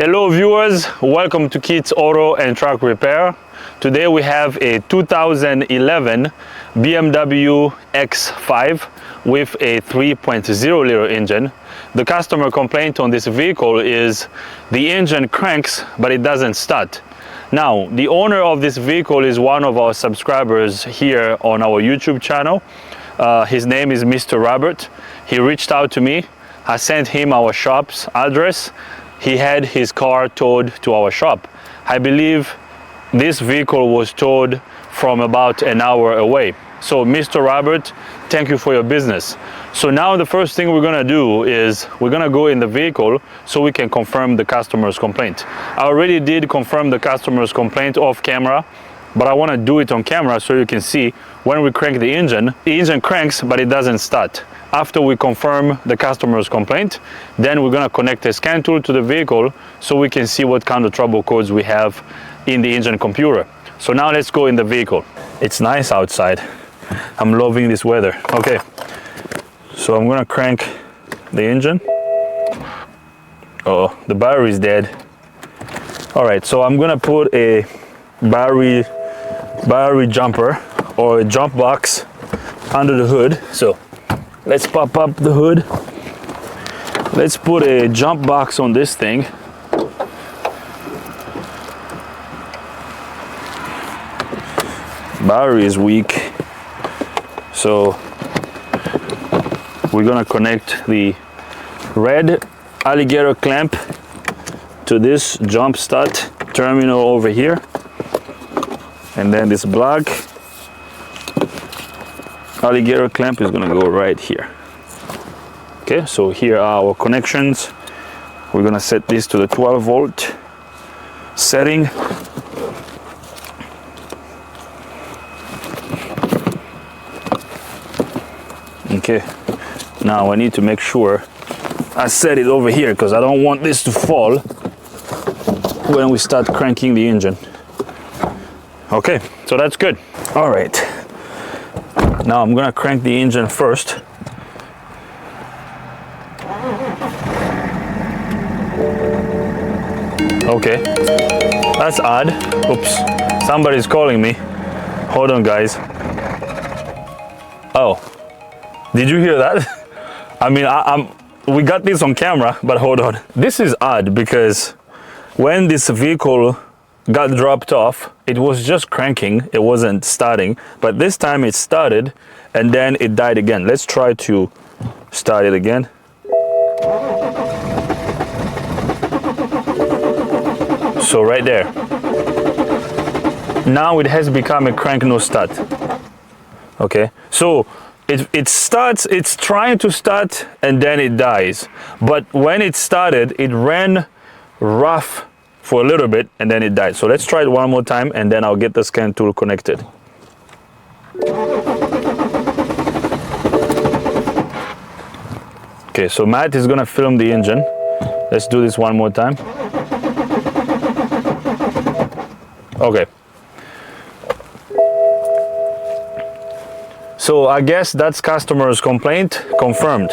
Hello viewers, welcome to Keith's Auto and Truck Repair. Today we have a 2011 BMW X5 with a 3.0 liter engine. The customer complaint on this vehicle is the engine cranks but it doesn't start. Now, the owner of this vehicle is one of our subscribers here on our YouTube channel. His name is Mr. Robert. He reached out to me. I sent him our shop's address. He had his car towed to our shop. I believe this vehicle was towed from about an hour away. So Mr. Robert, thank you for your business. So now the first thing we're gonna do is we're gonna go in the vehicle so we can confirm the customer's complaint. I already did confirm the customer's complaint off camera, but I wanna do it on camera so you can see when we crank the engine cranks but it doesn't start. After we confirm the customer's complaint, then we're gonna connect a scan tool to the vehicle so we can see what kind of trouble codes we have in the engine computer. So now let's go in the vehicle. It's nice outside. I'm loving this weather. Okay, so I'm gonna crank the engine. Oh, the battery is dead. All right, so I'm gonna put a battery jumper or a jump box under the hood. So let's pop up the hood. Let's put a jump box on this thing. Battery is weak, so we're gonna connect the red alligator clamp to this jump start terminal over here, and then this black alligator clamp is gonna go right here. Okay, so here are our connections. We're gonna set this to the 12 volt setting. Okay, now I need to make sure I set it over here because I don't want this to fall when we start cranking the engine. Okay, so that's good. All right, now I'm gonna crank the engine first. Okay, that's odd. Oops, somebody's calling me. Hold on, guys. Oh, did you hear that? I mean, we got this on camera, but hold on. This is odd because when this vehicle got dropped off, it was just cranking, it wasn't starting, but this time it started and then it died again. Let's try to start it again. So right there. Now it has become a crank no start. Okay, so it starts, it's trying to start and then it dies. But when it started, it ran rough for a little bit and then it died. So let's try it one more time and then I'll get the scan tool connected. Okay, so Matt is gonna film the engine. Let's do this one more time. Okay. So I guess that's customer's complaint confirmed.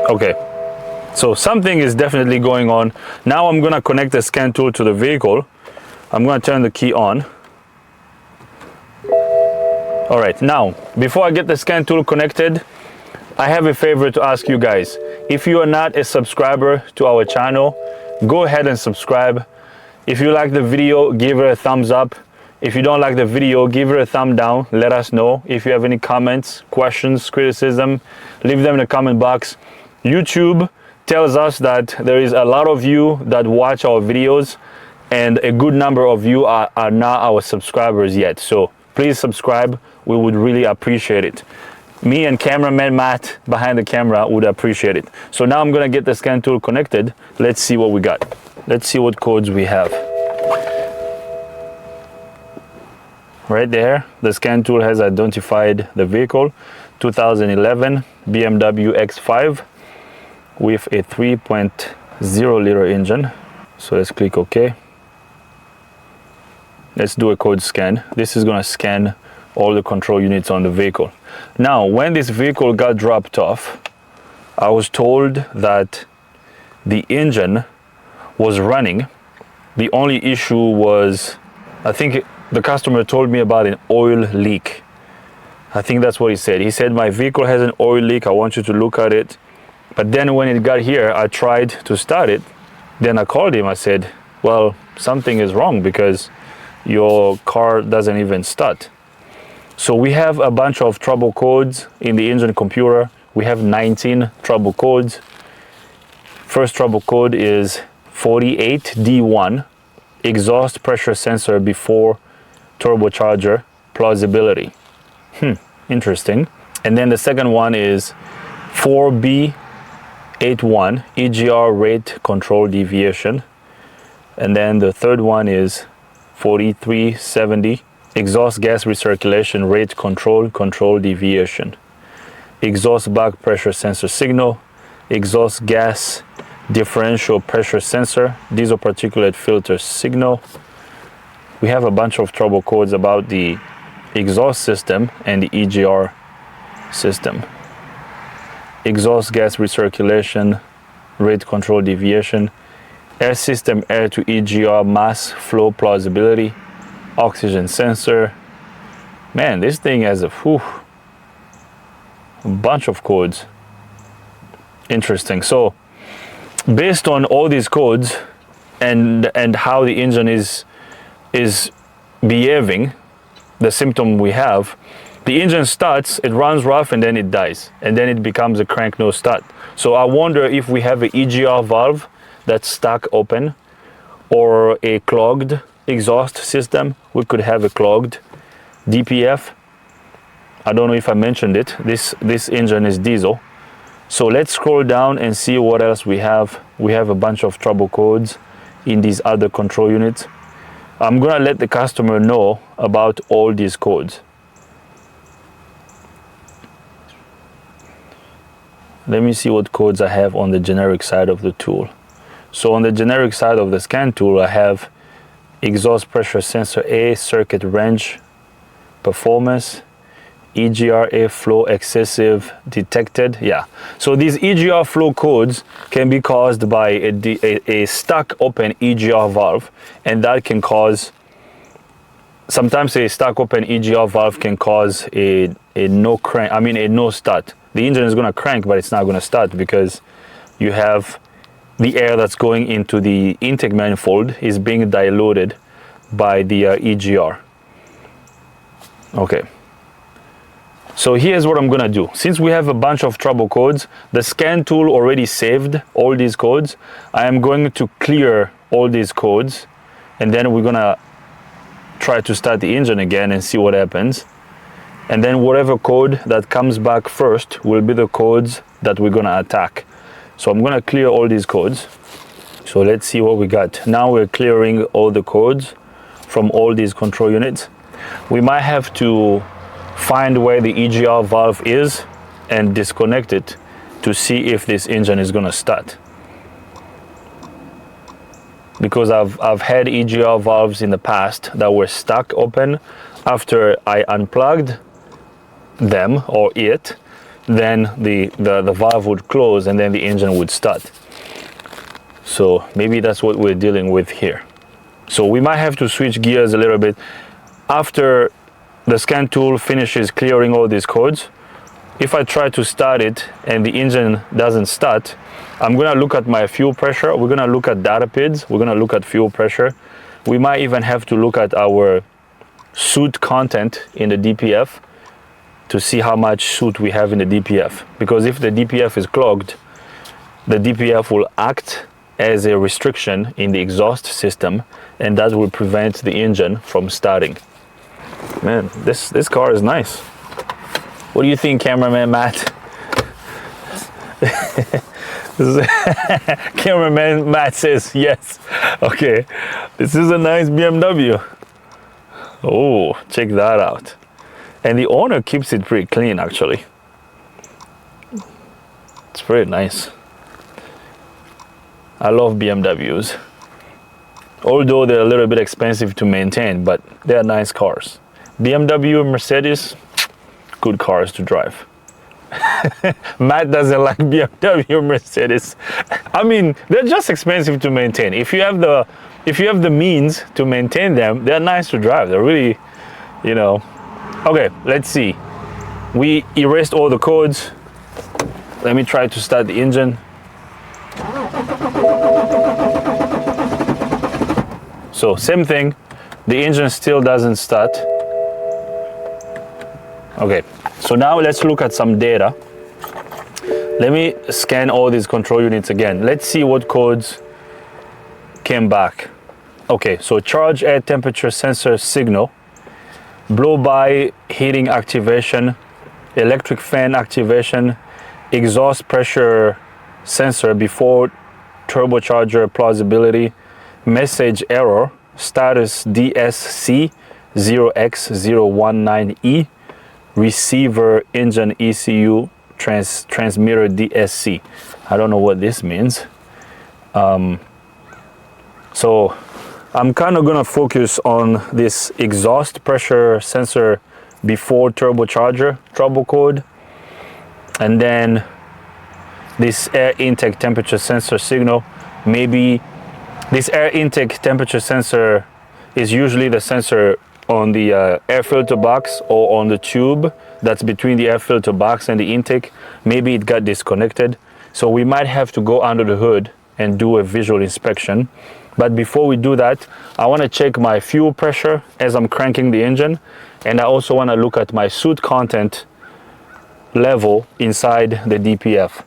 Okay, so something is definitely going on. Now I'm gonna connect the scan tool to the vehicle. I'm gonna turn the key on. All right, now, before I get the scan tool connected, I have a favor to ask you guys. If you are not a subscriber to our channel, go ahead and subscribe. If you like the video, give it a thumbs up. If you don't like the video, give it a thumb down. Let us know. If you have any comments, questions, criticism, leave them in the comment box. YouTube tells us that there is a lot of you that watch our videos and a good number of you are not our subscribers yet. So please subscribe. We would really appreciate it. Me and cameraman Matt behind the camera would appreciate it. So now I'm gonna get the scan tool connected. Let's see what we got. Let's see what codes we have. Right there, the scan tool has identified the vehicle, 2011 BMW X5 with a 3.0 liter engine. So let's click OK. Let's do a code scan. This is gonna scan all the control units on the vehicle. Now, when this vehicle got dropped off, I was told that the engine was running. The only issue was, I think the customer told me about an oil leak. I think that's what he said. He said, my vehicle has an oil leak, I want you to look at it. But then when it got here, I tried to start it. Then I called him, I said, well, something is wrong because your car doesn't even start. So we have a bunch of trouble codes in the engine computer. We have 19 trouble codes. First trouble code is 48D1, exhaust pressure sensor before turbocharger plausibility. Interesting. And then the second one is 4B81, EGR rate control deviation. And then the third one is 4370, exhaust gas recirculation rate control deviation. Exhaust bag pressure sensor signal, exhaust gas differential pressure sensor, diesel particulate filter signal. We have a bunch of trouble codes about the exhaust system and the EGR system. Exhaust gas recirculation rate control deviation, air system air to EGR mass flow plausibility, oxygen sensor. Man, this thing has a bunch of codes. Interesting. So based on all these codes and how the engine is behaving, the symptom we have, the engine starts, it runs rough, and then it dies, and then it becomes a crank no start. So I wonder if we have an EGR valve that's stuck open or a clogged exhaust system. We could have a clogged DPF. I don't know if I mentioned it. This engine is diesel. So let's scroll down and see what else we have. We have a bunch of trouble codes in these other control units. I'm gonna let the customer know about all these codes. Let me see what codes I have on the generic side of the tool. So on the generic side of the scan tool, I have exhaust pressure sensor A, circuit range performance, EGR air flow excessive detected. Yeah, so these EGR flow codes can be caused by a stuck open EGR valve, and that can cause, sometimes a stuck open EGR valve can cause a no start. The engine is going to crank, but it's not going to start because you have the air that's going into the intake manifold is being diluted by the EGR. Okay. So here's what I'm gonna do. Since we have a bunch of trouble codes, the scan tool already saved all these codes. I am going to clear all these codes, and then we're gonna try to start the engine again and see what happens. And then whatever code that comes back first will be the codes that we're gonna attack. So I'm gonna clear all these codes. So let's see what we got. Now we're clearing all the codes from all these control units. We might have to find where the EGR valve is and disconnect it to see if this engine is going to start. Because I've had EGR valves in the past that were stuck open. After I unplugged them or it, then the valve would close and then the engine would start. So maybe that's what we're dealing with here. So we might have to switch gears a little bit. After the scan tool finishes clearing all these codes, if I try to start it and the engine doesn't start, I'm gonna look at my fuel pressure. We're gonna look at data PIDs. We're gonna look at fuel pressure. We might even have to look at our soot content in the DPF to see how much soot we have in the DPF. Because if the DPF is clogged, the DPF will act as a restriction in the exhaust system, and that will prevent the engine from starting. Man, this car is nice. What do you think, cameraman Matt? Cameraman Matt says yes. Okay, this is a nice BMW. Oh, check that out. And the owner keeps it pretty clean, actually. It's very nice. I love BMWs. Although they're a little bit expensive to maintain, but they're nice cars. BMW, Mercedes, good cars to drive. Matt doesn't like BMW, Mercedes. I mean, they're just expensive to maintain. If you have the means to maintain them, they're nice to drive. They're really, you know. Okay, let's see. We erased all the codes. Let me try to start the engine. So same thing, the engine still doesn't start. Okay, so now let's look at some data. Let me scan all these control units again. Let's see what codes came back. Okay, so charge air temperature sensor signal, blow-by heating activation, electric fan activation, exhaust pressure sensor before turbocharger plausibility, message error, status DSC 0x019E, receiver engine ECU transmitter DSC. I don't know what this means. So I'm kind of gonna focus on this exhaust pressure sensor before turbocharger trouble code, and then this air intake temperature sensor signal. Maybe this air intake temperature sensor is usually the sensor on the air filter box or on the tube that's between the air filter box and the intake. Maybe it got disconnected, so we might have to go under the hood and do a visual inspection. But before we do that, I want to check my fuel pressure as I'm cranking the engine, and I also want to look at my soot content level inside the DPF.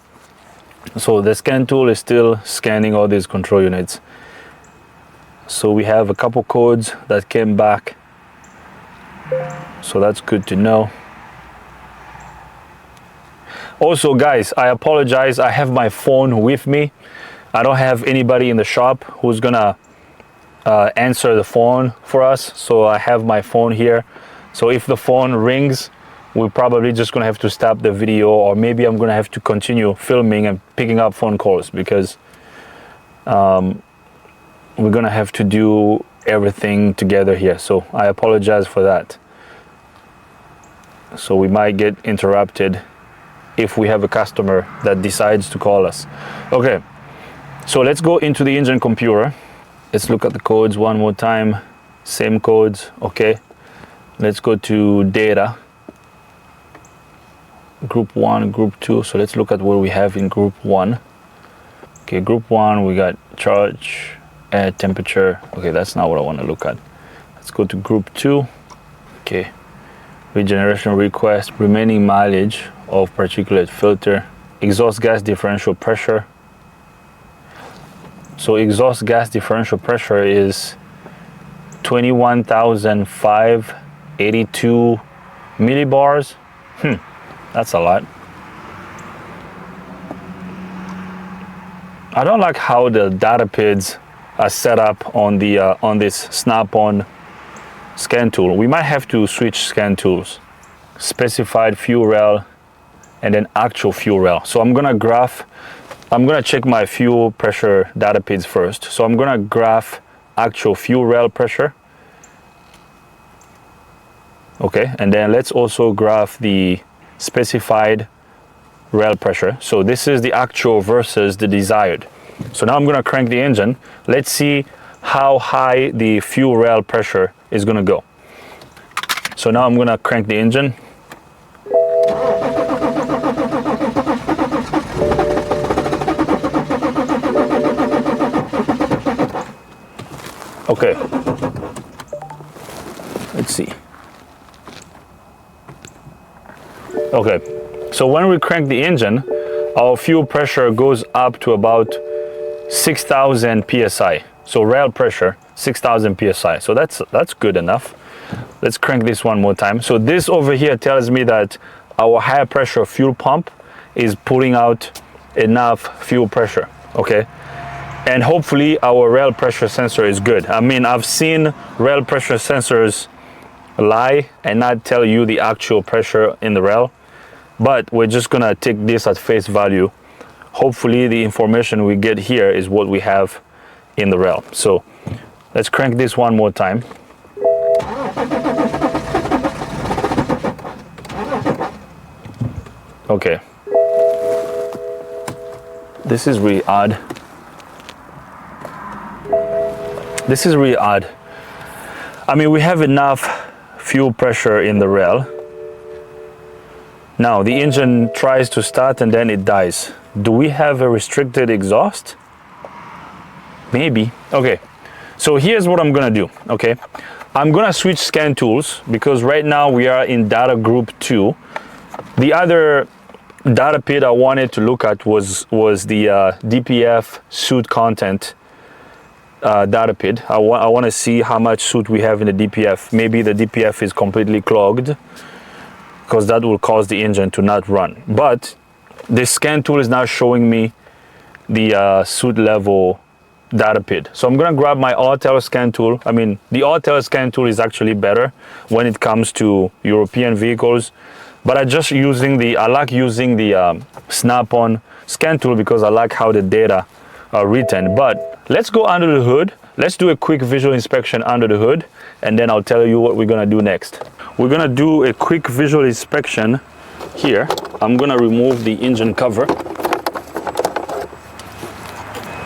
So the scan tool is still scanning all these control units. So we have a couple codes that came back, so that's good to know. Also guys, I apologize, I have my phone with me. I don't have anybody in the shop who's gonna answer the phone for us, so I have my phone here. So if the phone rings, we're probably just gonna have to stop the video, or maybe I'm gonna have to continue filming and picking up phone calls, because we're gonna have to do everything together here. So I apologize for that. So we might get interrupted if we have a customer that decides to call us. Okay, so let's go into the engine computer. Let's look at the codes one more time. Same codes, okay. Let's go to data. Group 1, group 2. So let's look at what we have in group 1. Okay, group 1, we got charge, air temperature. Okay, that's not what I want to look at. Let's go to group 2. Okay, regeneration request, remaining mileage of particulate filter, exhaust gas differential pressure. So exhaust gas differential pressure is 21,582 millibars. That's a lot. I don't like how the data PIDs are set up on the on this snap-on scan tool. We might have to switch scan tools. Specified fuel rail and then actual fuel rail. So I'm gonna check my fuel pressure data PIDs first. So I'm gonna graph actual fuel rail pressure. Okay, and then let's also graph the specified rail pressure. So this is the actual versus the desired. So now I'm gonna crank the engine. Let's see how high the fuel rail pressure is gonna go. So now I'm gonna crank the engine. Okay, let's see. Okay, so when we crank the engine, our fuel pressure goes up to about 6,000 psi. So rail pressure 6,000 psi. So that's good enough. Let's crank this one more time. So this over here tells me that our high pressure fuel pump is putting out enough fuel pressure. Okay, and hopefully our rail pressure sensor is good. I mean, I've seen rail pressure sensors lie and not tell you the actual pressure in the rail, but we're just gonna take this at face value. Hopefully the information we get here is what we have in the rail. So let's crank this one more time. Okay, This is really odd. This is really odd. I mean, we have enough fuel pressure in the rail. Now the engine tries to start and then it dies. Do we have a restricted exhaust? Maybe. Okay, so here's what I'm gonna do. Okay, I'm gonna switch scan tools because right now we are in data group 2. The other data pit I wanted to look at was the DPF soot content data pit. I want to see how much soot we have in the DPF. Maybe the DPF is completely clogged, because that will cause the engine to not run. But this scan tool is now showing me the soot level data pit. So I'm gonna grab my Autel scan tool. I mean, the Autel scan tool is actually better when it comes to European vehicles, but I like using the Snap-on scan tool because I like how the data are written. But let's go under the hood. Let's do a quick visual inspection under the hood, and then I'll tell you what we're gonna do next. We're gonna do a quick visual inspection here. I'm gonna remove the engine cover.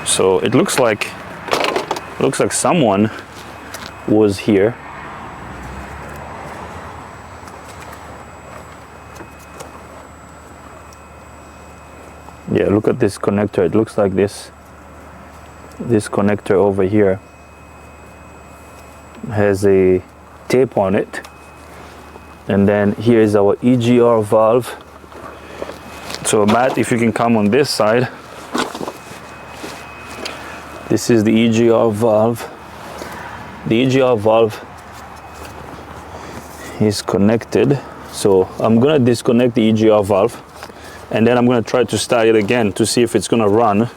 So it looks like someone was here. Yeah, look at this connector. It looks like this connector over here has a tape on it. And then here is our EGR valve. So Matt, if you can come on this side. This is the EGR valve. The EGR valve is connected. So I'm gonna disconnect the EGR valve, and then I'm gonna try to start it again to see if it's gonna run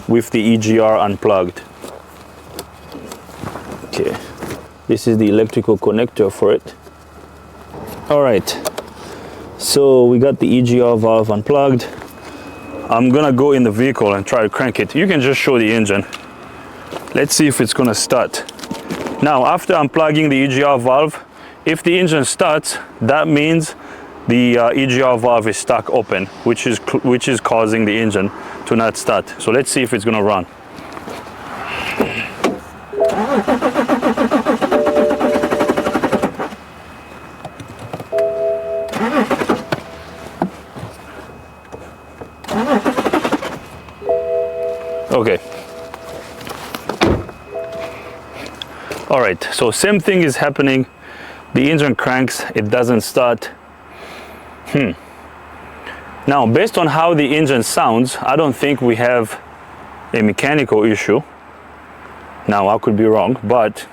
with the EGR unplugged. Okay, this is the electrical connector for it. All right, so we got the EGR valve unplugged. I'm gonna go in the vehicle and try to crank it. You can just show the engine. Let's see if it's gonna start. Now, after unplugging the EGR valve, if the engine starts, that means the EGR valve is stuck open, which is causing the engine to not start. So let's see if it's gonna run. Okay. All right, so same thing is happening. The engine cranks, it doesn't start. Now, based on how the engine sounds, I don't think we have a mechanical issue. Now, I could be wrong, but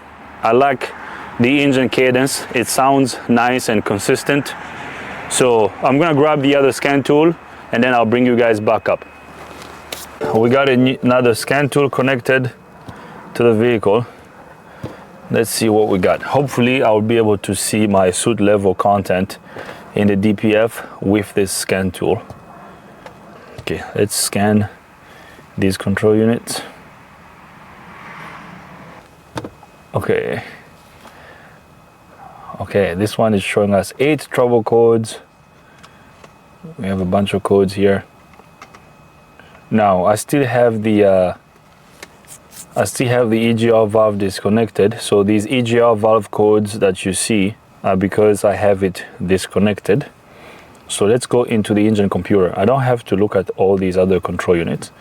I like the engine cadence. It sounds nice and consistent. So I'm gonna grab the other scan tool and then I'll bring you guys back up. We got another scan tool connected to the vehicle. Let's see what we got. Hopefully I'll be able to see my soot level content in the DPF with this scan tool. Okay, let's scan these control units. Okay, this one is showing us 8 trouble codes. We have a bunch of codes here. Now I still have the EGR valve disconnected. So these EGR valve codes that you see are because I have it disconnected. So let's go into the engine computer. I don't have to look at all these other control units.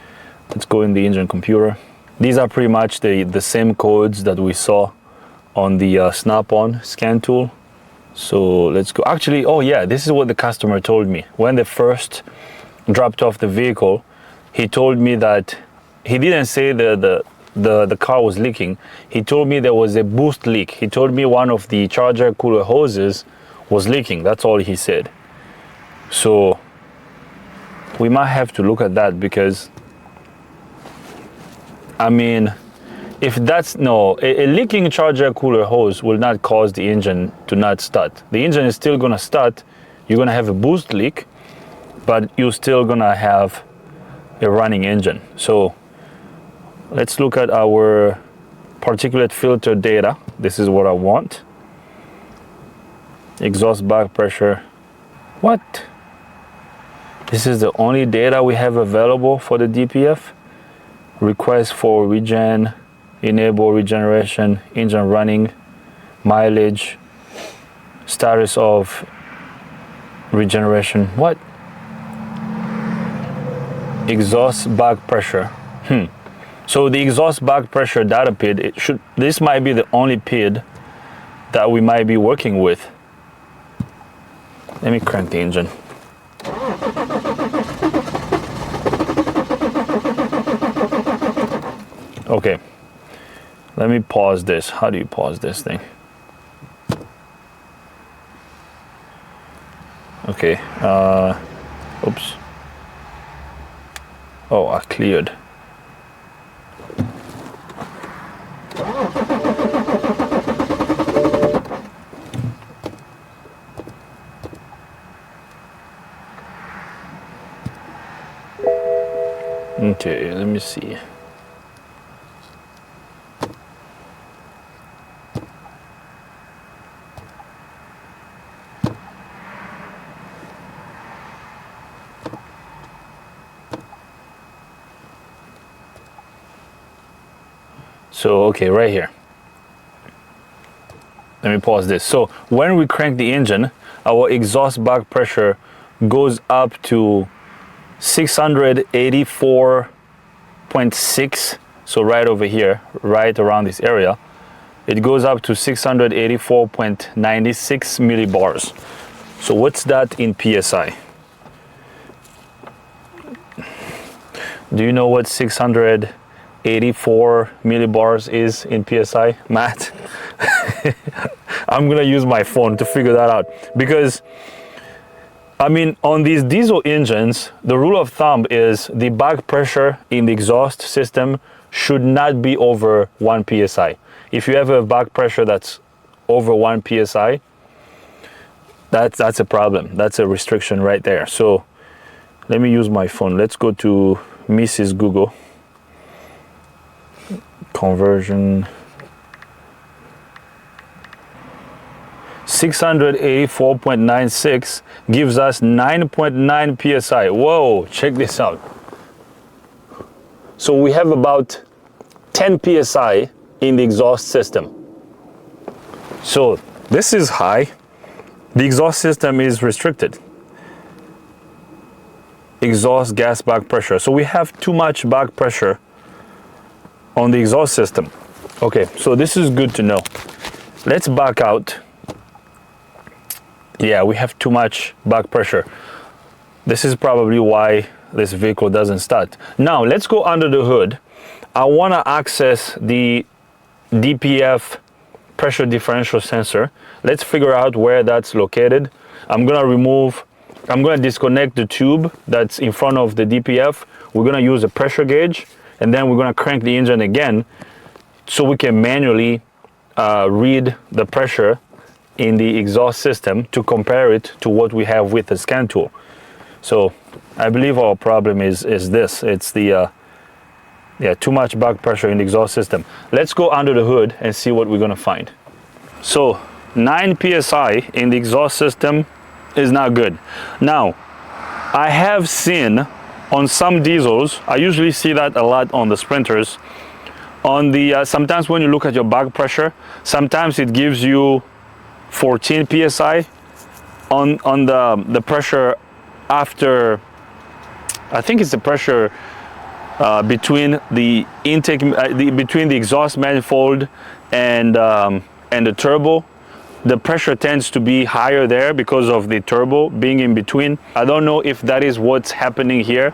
Let's go in the engine computer. These are pretty much the same codes that we saw on the Snap-on scan tool. So let's go. Actually, oh yeah, this is what the customer told me. When they first dropped off the vehicle, he told me that he didn't say the car was leaking. He told me there was a boost leak. He told me one of the charger cooler hoses was leaking. That's all he said. So we might have to look at that, because I mean, if that's a leaking charger cooler hose will not cause the engine to not start. The engine is still gonna start. You're gonna have a boost leak, but you're still gonna have a running engine. So let's look at our particulate filter data. This is what I want. Exhaust back pressure. What? This is the only data we have available for the DPF. Request for regen, enable regeneration, engine running, mileage, status of regeneration. What? Exhaust back pressure. So the exhaust back pressure data PID, this might be the only PID that we might be working with. Let me crank the engine. Okay, let me pause this. How do you pause this thing? Okay, oops. Oh, I cleared. Okay, let me see. So, okay, right here. Let me pause this. So, when we crank the engine, our exhaust back pressure goes up to 684.6. So, right over here, right around this area, it goes up to 684.96 millibars. So, what's that in PSI? Do you know what 684 millibars is in PSI, Matt? I'm gonna use my phone to figure that out, because I mean, on these diesel engines, the rule of thumb is the back pressure in the exhaust system should not be over 1 psi. If you have a back pressure that's over 1 psi, that's a problem. That's a restriction right there. So let me use my phone. Let's go to Mrs. Google. Conversion. 684.96 gives us 9.9 psi. Whoa, check this out. So we have about 10 psi in the exhaust system. So this is high. The exhaust system is restricted. Exhaust gas back pressure. So we have too much back pressure on the exhaust system. Okay, so this is good to know. Let's back out. Yeah, we have too much back pressure. This is probably why this vehicle doesn't start. Now, let's go under the hood. I want to access the DPF pressure differential sensor. Let's figure out where that's located. I'm going to disconnect the tube that's in front of the DPF. We're going to use a pressure gauge, and then we're going to crank the engine again so we can manually read the pressure in the exhaust system to compare it to what we have with the scan tool. So I believe our problem is this. It's the too much back pressure in the exhaust system. Let's go under the hood and see what we're gonna find. So 9 psi in the exhaust system is not good. Now, I have seen on some diesels, I usually see that a lot on the Sprinters, on the sometimes when you look at your back pressure, sometimes it gives you 14 psi on the pressure after, I think it's the pressure between the intake, between the exhaust manifold and the turbo. The pressure tends to be higher there because of the turbo being in between. I don't know if that is what's happening here,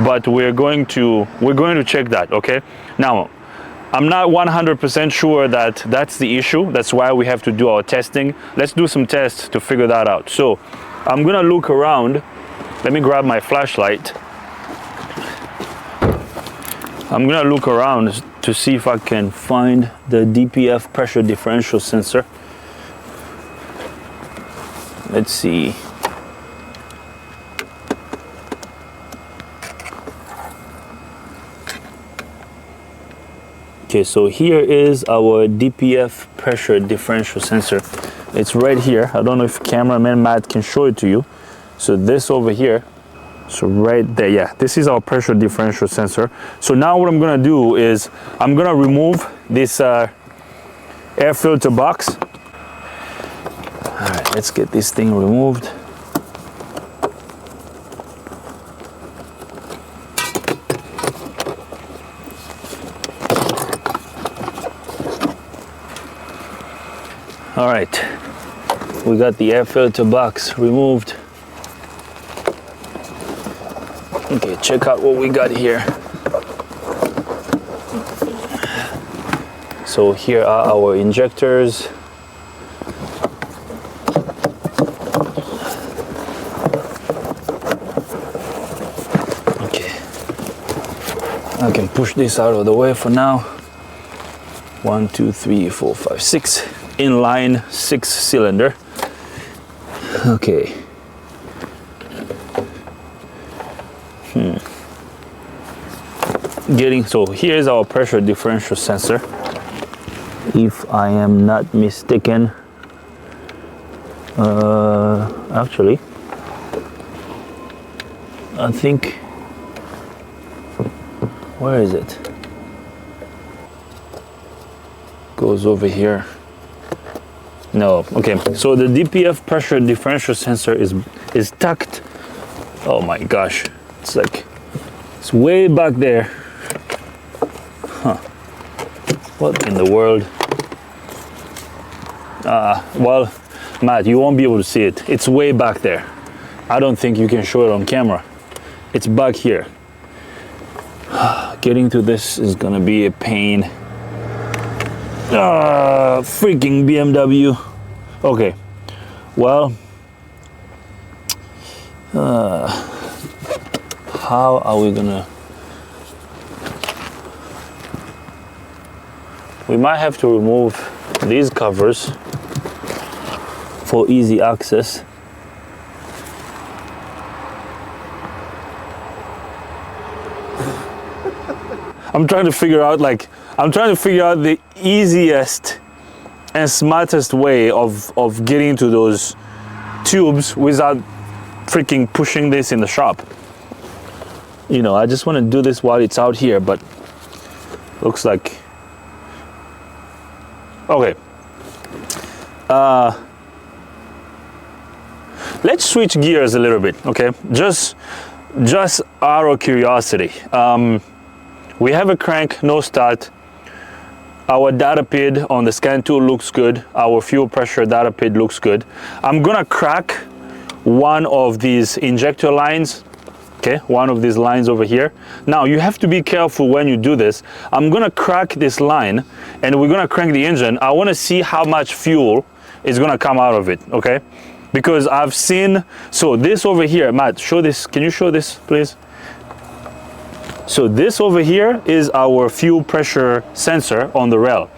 but we're going to check that. Okay, now I'm not 100% sure that that's the issue. That's why we have to do our testing. Let's do some tests to figure that out. So I'm gonna look around. Let me grab my flashlight. I'm gonna look around to see if I can find the DPF pressure differential sensor. Let's see. Okay, so here is our DPF pressure differential sensor. It's right here. I don't know if cameraman Matt can show it to you. So this over here So right there, yeah, this is our pressure differential sensor. So now what I'm gonna do is I'm gonna remove this air filter box. All right, let's get this thing removed. All right, we got the air filter box removed. Okay, check out what we got here. So here are our injectors. Okay, I can push this out of the way for now. 1, 2, 3, 4, 5, 6. Inline 6-cylinder. Okay. So here's our pressure differential sensor. If I am not mistaken, actually, I think, where is it? Goes over here. No, okay. So the DPF pressure differential sensor is tucked. Oh my gosh, it's like it's way back there. Huh? What in the world? Well, Matt, you won't be able to see it. It's way back there. I don't think you can show it on camera. It's back here. Getting to this is gonna be a pain. Freaking BMW. Okay, well, how are we gonna? We might have to remove these covers for easy access. I'm trying to figure out the easiest and smartest way of getting to those tubes without freaking pushing this in the shop. You know, I just want to do this while it's out here, but looks like okay. Let's switch gears a little bit, okay? Just out of curiosity. We have a crank, no start. Our data pid on the scan tool looks good. Our fuel pressure data pid looks good. I'm gonna crack one of these injector lines, okay? One of these lines over here. Now, you have to be careful when you do this. I'm gonna crack this line and we're gonna crank the engine. I wanna see how much fuel is gonna come out of it, okay? Because I've seen, so this over here, Matt, show this, can you show this, please? So this over here is our fuel pressure sensor on the rail.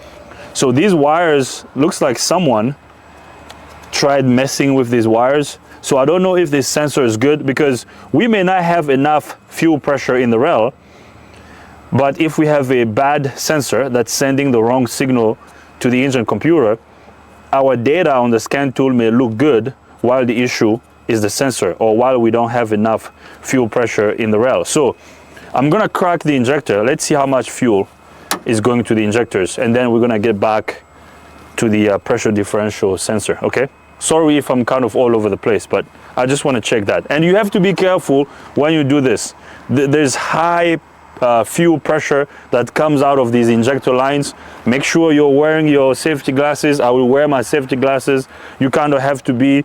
So these wires, looks like someone tried messing with these wires. So I don't know if this sensor is good because we may not have enough fuel pressure in the rail, but if we have a bad sensor that's sending the wrong signal to the engine computer, our data on the scan tool may look good while the issue is the sensor or while we don't have enough fuel pressure in the rail. So I'm gonna crack the injector. Let's see how much fuel is going to the injectors, and then we're gonna get back to the pressure differential sensor, okay? Sorry if I'm kind of all over the place, but I just wanna check that. And you have to be careful when you do this. There's high fuel pressure that comes out of these injector lines. Make sure you're wearing your safety glasses. I will wear my safety glasses. You kind of have to be,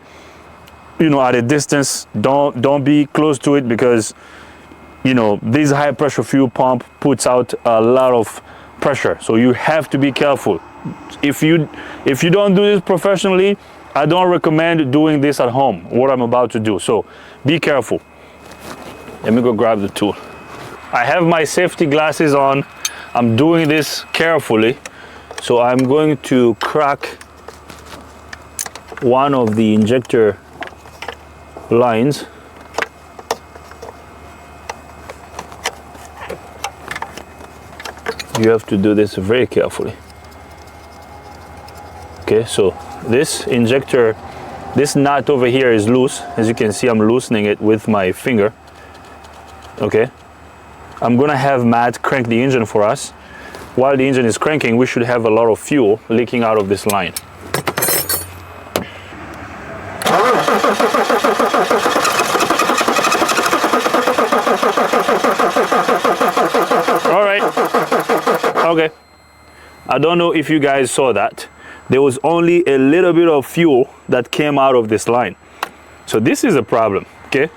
you know, at a distance. Don't be close to it because, you know, this high pressure fuel pump puts out a lot of pressure. So you have to be careful. If you don't do this professionally, I don't recommend doing this at home, what I'm about to do. So be careful. Let me go grab the tool. I have my safety glasses on. I'm doing this carefully. So I'm going to crack one of the injector lines. You have to do this very carefully. Okay, so this injector, this nut over here is loose. As you can see, I'm loosening it with my finger. Okay, I'm gonna have Matt crank the engine for us. While the engine is cranking, we should have a lot of fuel leaking out of this line. All right, okay. I don't know if you guys saw that. There was only a little bit of fuel that came out of this line. So this is a problem, okay?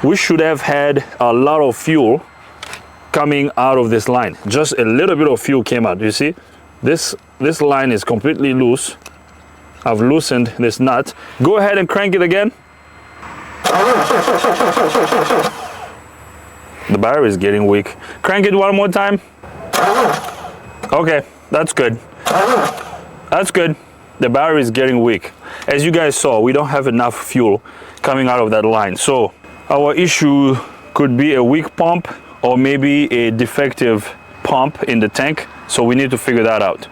We should have had a lot of fuel coming out of this line. Just a little bit of fuel came out. You see, this line is completely loose. I've loosened this nut. Go ahead and crank it again. The battery is getting weak. Crank it one more time. Okay, that's good. That's good. The battery is getting weak. As you guys saw, we don't have enough fuel coming out of that line. So our issue could be a weak pump or maybe a defective pump in the tank. So we need to figure that out.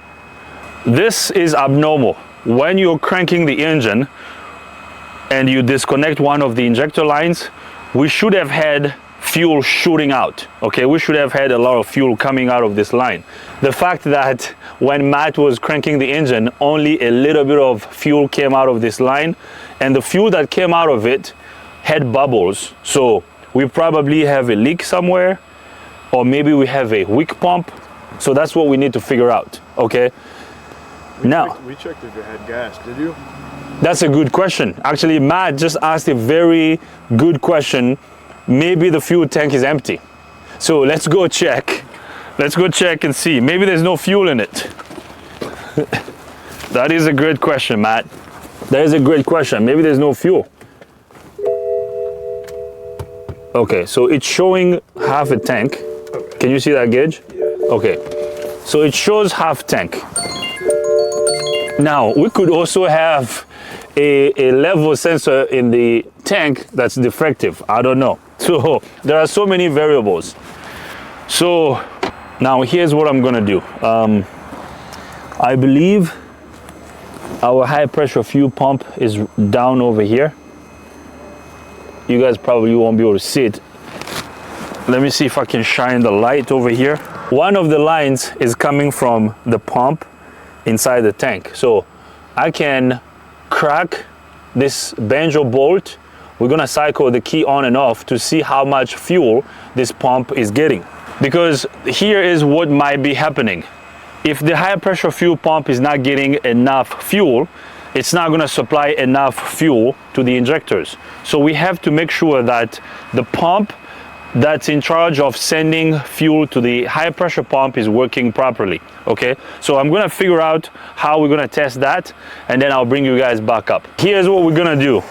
This is abnormal. When you're cranking the engine and you disconnect one of the injector lines, we should have had fuel shooting out. Okay, we should have had a lot of fuel coming out of this line. The fact that when Matt was cranking the engine, only a little bit of fuel came out of this line, and the fuel that came out of it had bubbles. So we probably have a leak somewhere, or maybe we have a weak pump. So that's what we need to figure out. Okay, we checked if it had gas. Did you? That's a good question. Actually, Matt just asked a very good question. Maybe the fuel tank is empty. So let's go check. Let's go check and see. Maybe there's no fuel in it. That is a great question, Matt. That is a great question. Maybe there's no fuel. Okay, so it's showing half a tank. Okay. Can you see that gauge? Yeah. Okay, so it shows half tank. Now, we could also have a level sensor in the tank that's defective. I don't know. So there are so many variables. So now here's what I'm gonna do. I believe our high pressure fuel pump is down over here. You guys probably won't be able to see it. Let me see if I can shine the light over here. One of the lines is coming from the pump inside the tank. So I can crack this banjo bolt. We're gonna cycle the key on and off to see how much fuel this pump is getting. Because here is what might be happening. If the high pressure fuel pump is not getting enough fuel, it's not gonna supply enough fuel to the injectors. So we have to make sure that the pump that's in charge of sending fuel to the high pressure pump is working properly. Okay, so I'm gonna figure out how we're gonna test that, and then I'll bring you guys back up. Here's what we're gonna do.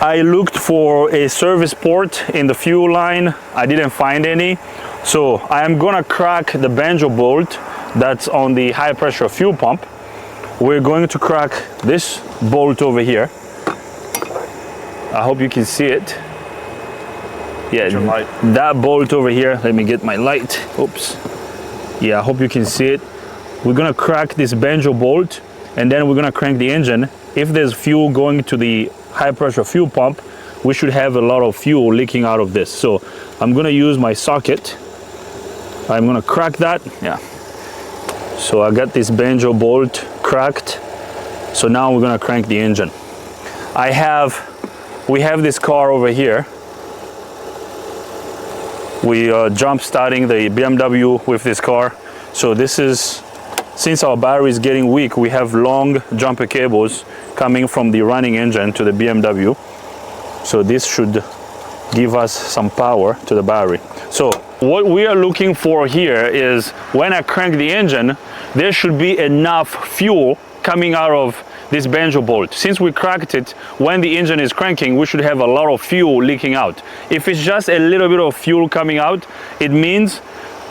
I looked for a service port in the fuel line. I didn't find any. So I am gonna crack the banjo bolt that's on the high pressure fuel pump. We're going to crack this bolt over here. I hope you can see it. Yeah, that bolt over here. Let me get my light. Oops. Yeah, I hope you can see it. We're gonna crack this banjo bolt, and then we're gonna crank the engine. If there's fuel going to the high pressure fuel pump, we should have a lot of fuel leaking out of this. So I'm gonna use my socket. I'm gonna crack that. Yeah. So I got this banjo bolt cracked. So now we're gonna crank the engine. We have this car over here. We are jump starting the BMW with this car. So this is, since our battery is getting weak, we have long jumper cables coming from the running engine to the BMW. So this should give us some power to the battery. So what we are looking for here is when I crank the engine, there should be enough fuel coming out of this banjo bolt. Since we cracked it, when the engine is cranking, we should have a lot of fuel leaking out. If it's just a little bit of fuel coming out, it means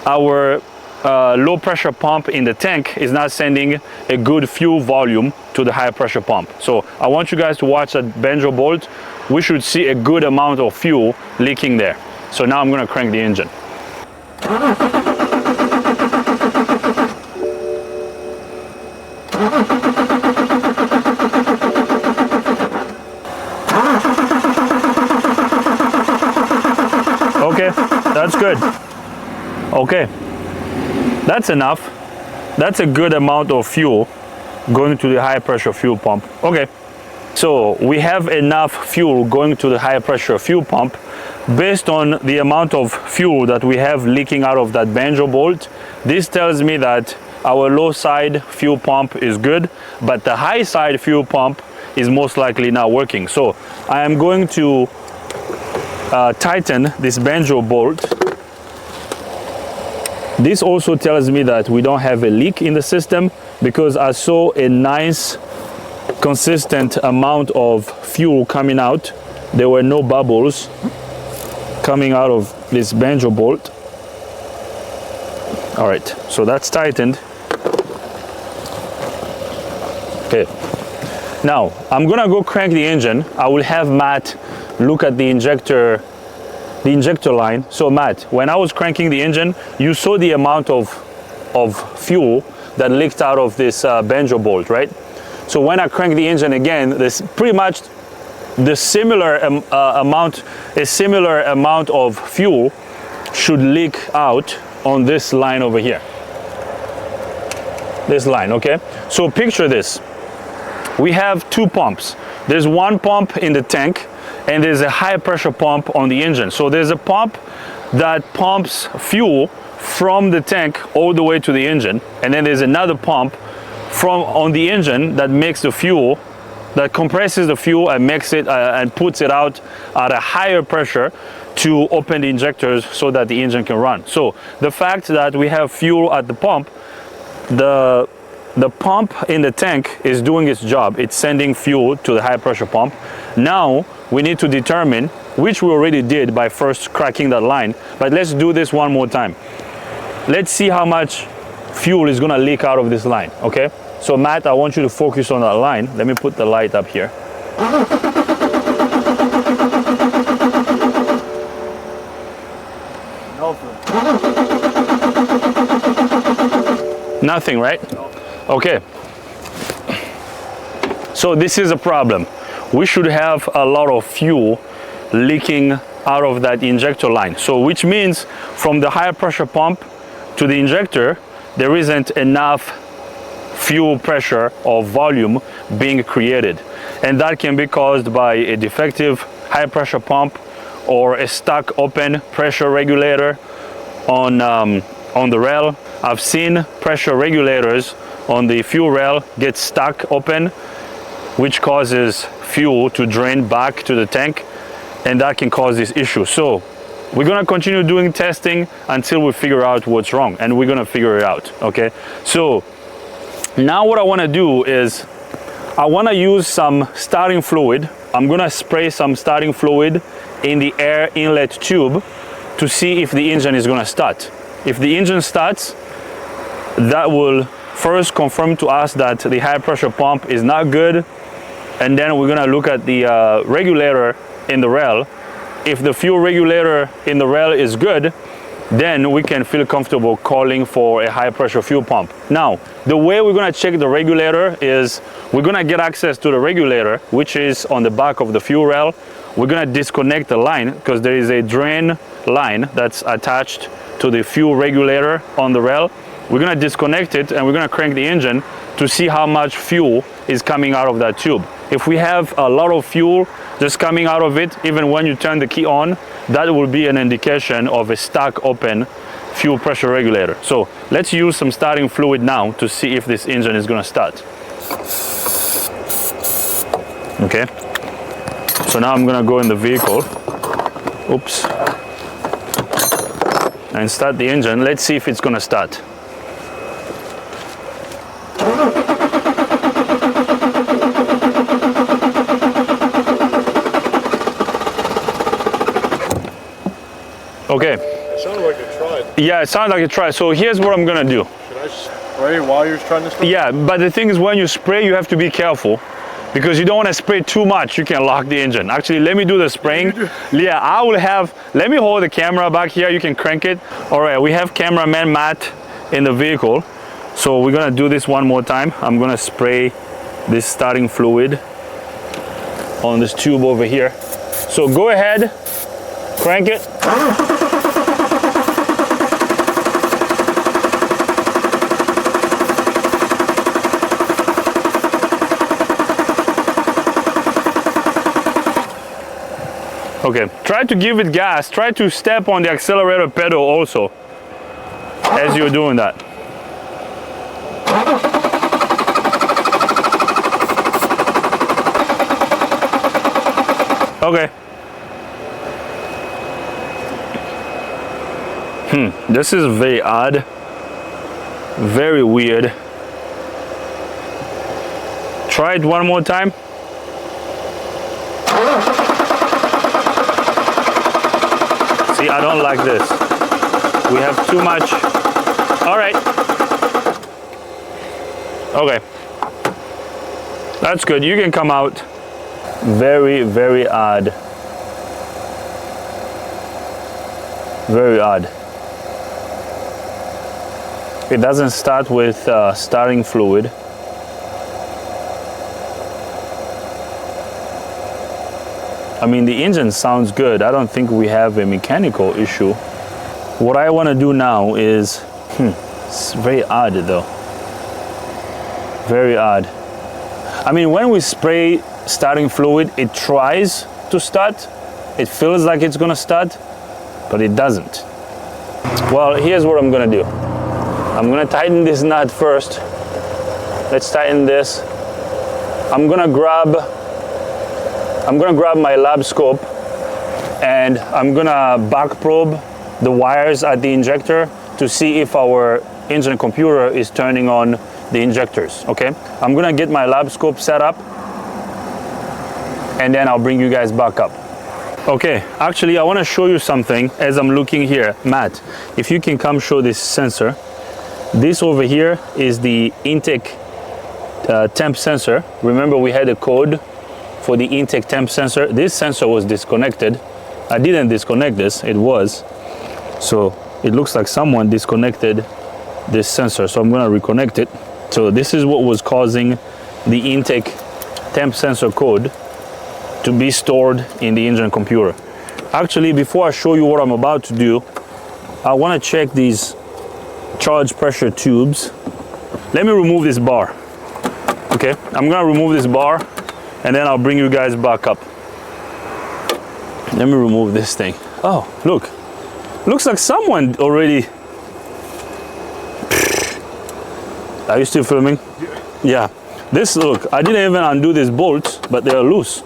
our low pressure pump in the tank is not sending a good fuel volume to the high pressure pump. So I want you guys to watch that banjo bolt. We should see a good amount of fuel leaking there. So now I'm gonna crank the engine. good. Okay, that's enough. That's a good amount of fuel going to the high pressure fuel pump. Okay, so we have enough fuel going to the high pressure fuel pump. Based on the amount of fuel that we have leaking out of that banjo bolt, this tells me that our low side fuel pump is good, but the high side fuel pump is most likely not working. So I am going to tighten this banjo bolt. This also tells me that we don't have a leak in the system, because I saw a nice consistent amount of fuel coming out. There were no bubbles coming out of this banjo bolt. All right, so that's tightened. Okay, now I'm gonna go crank the engine. I will have Matt look at the injector line. So Matt, when I was cranking the engine, you saw the amount of fuel that leaked out of this banjo bolt, right? So when I crank the engine again, there's pretty much the similar amount of fuel should leak out on this line over here. This line, okay? So picture this. We have two pumps. There's one pump in the tank, and there's a high pressure pump on the engine. So there's a pump that pumps fuel from the tank all the way to the engine, and then there's another pump on the engine that makes the fuel, that compresses the fuel and makes it and puts it out at a higher pressure to open the injectors so that the engine can run. So the fact that we have fuel at the pump, the pump in the tank is doing its job. It's sending fuel to the high pressure pump. Now we need to determine, which we already did by first cracking that line, but let's do this one more time. Let's see how much fuel is gonna leak out of this line, okay? So Matt, I want you to focus on that line. Let me put the light up here. Nothing, right? Okay. So this is a problem. We should have a lot of fuel leaking out of that injector line. So which means from the higher pressure pump to the injector, there isn't enough fuel pressure or volume being created. And that can be caused by a defective high pressure pump or a stuck open pressure regulator on the rail. I've seen pressure regulators on the fuel rail get stuck open, which causes fuel to drain back to the tank, and that can cause this issue. So we're gonna continue doing testing until we figure out what's wrong, and we're gonna figure it out, okay? So now what I wanna do is I wanna use some starting fluid. I'm gonna spray some starting fluid in the air inlet tube to see if the engine is gonna start. If the engine starts, that will first confirm to us that the high pressure pump is not good, and then we're gonna look at the regulator in the rail. If the fuel regulator in the rail is good, then we can feel comfortable calling for a high pressure fuel pump. Now, the way we're gonna check the regulator is we're gonna get access to the regulator, which is on the back of the fuel rail. We're gonna disconnect the line because there is a drain line that's attached to the fuel regulator on the rail. We're gonna disconnect it and we're gonna crank the engine to see how much fuel is coming out of that tube. If we have a lot of fuel just coming out of it, even when you turn the key on, that will be an indication of a stuck open fuel pressure regulator. So let's use some starting fluid now to see if this engine is gonna start. Okay, so now I'm gonna go in the vehicle, oops, and start the engine. Let's see if it's gonna start. Okay. It sounded like it tried. Yeah, it sounds like it tried. So here's what I'm gonna do. Should I spray while you're trying to spray? Yeah, but the thing is, when you spray, you have to be careful because you don't want to spray too much. You can lock the engine. Actually, let me do the spraying. Yeah, I will have, let me hold the camera back here. You can crank it. All right, we have cameraman Matt in the vehicle. So we're gonna do this one more time. I'm gonna spray this starting fluid on this tube over here. So go ahead, crank it. Okay, try to give it gas. Try to step on the accelerator pedal also as you're doing that. Okay. This is very odd. Very weird. Try it one more time. See, I don't like this. We have too much. All right. Okay. That's good. You can come out. Very, very odd. Very odd. It doesn't start with starting fluid. I mean, the engine sounds good. I don't think we have a mechanical issue. What I want to do now is, it's very odd though. Very odd. I mean, when we spray starting fluid, it tries to start. It feels like it's gonna start, but it doesn't. Well, here's what I'm gonna do. I'm gonna tighten this nut first. Let's tighten this. I'm gonna grab my lab scope and I'm gonna back probe the wires at the injector to see if our engine computer is turning on the injectors, okay? I'm gonna get my lab scope set up and then I'll bring you guys back up. Okay, actually I wanna show you something as I'm looking here. Matt, if you can come show this sensor. This over here is the intake temp sensor. Remember we had a code for the intake temp sensor. This sensor was disconnected. I didn't disconnect this, it was. So it looks like someone disconnected this sensor. So I'm gonna reconnect it. So this is what was causing the intake temp sensor code to be stored in the engine computer. Actually, before I show you what I'm about to do, I wanna check these charge pressure tubes. Let me remove this bar. Okay, I'm gonna remove this bar and then I'll bring you guys back up. Let me remove this thing. Oh, look. Looks like someone already. Are you still filming? Yeah. This, look, I didn't even undo these bolts, but they are loose.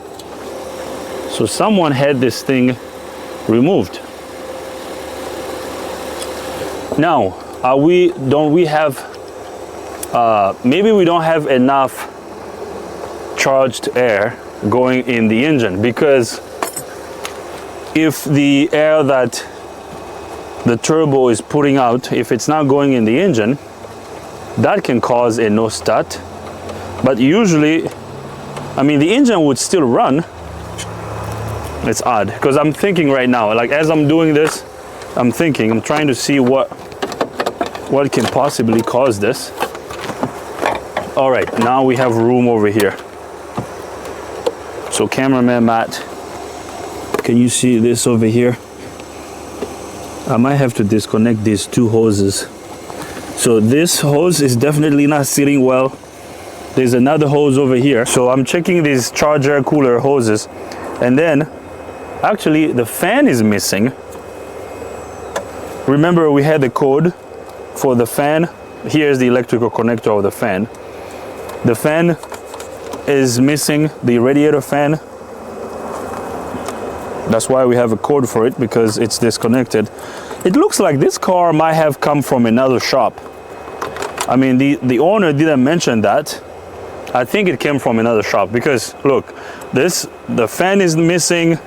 So someone had this thing removed. Now, don't we have, maybe we don't have enough charged air going in the engine, because if the air that the turbo is putting out, if it's not going in the engine, that can cause a no start. But usually, I mean, the engine would still run. It's odd, because I'm thinking right now, like as I'm doing this, I'm trying to see what can possibly cause this. All right, now we have room over here. So cameraman Matt, can you see this over here? I might have to disconnect these two hoses. So this hose is definitely not sitting well. There's another hose over here. So I'm checking these charge air cooler hoses. And then, actually the fan is missing. Remember we had the code for the fan. Here's the electrical connector of the fan. The fan is missing, the radiator fan. That's why we have a code for it, because it's disconnected. It looks like this car might have come from another shop. I mean, the owner didn't mention that. I think it came from another shop, because look, the fan is missing.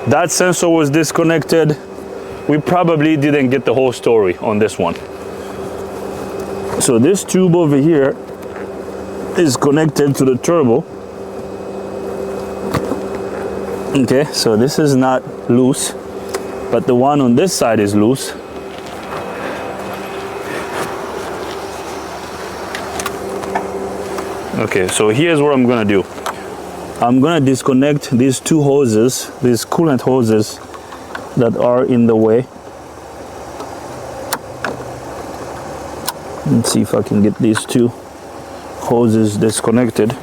That sensor was disconnected. We probably didn't get the whole story on this one. So this tube over here is connected to the turbo. Okay, so this is not loose, but the one on this side is loose. Okay, so here's what I'm gonna do. I'm gonna disconnect these two hoses, these coolant hoses that are in the way. Let's see if I can get these two hoses disconnected.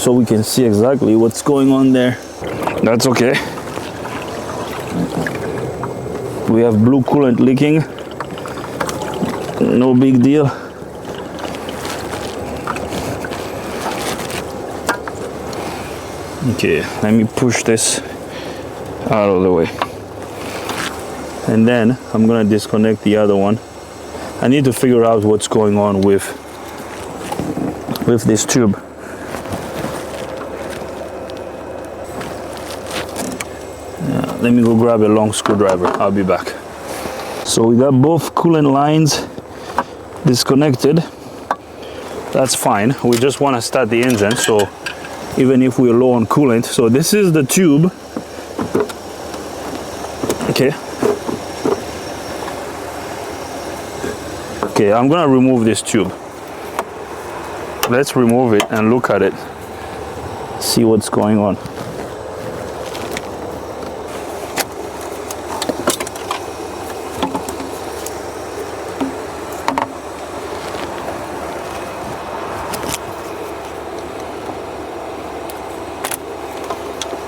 so we can see exactly what's going on there. That's okay. We have blue coolant leaking. No big deal. Okay, let me push this out of the way. And then I'm gonna disconnect the other one. I need to figure out what's going on with this tube. Let me go grab a long screwdriver. I'll be back. So we got both coolant lines disconnected. That's fine. We just want to start the engine. So even if we're low on coolant, so this is the tube. Okay. Okay, I'm gonna remove this tube. Let's remove it and look at it. See what's going on.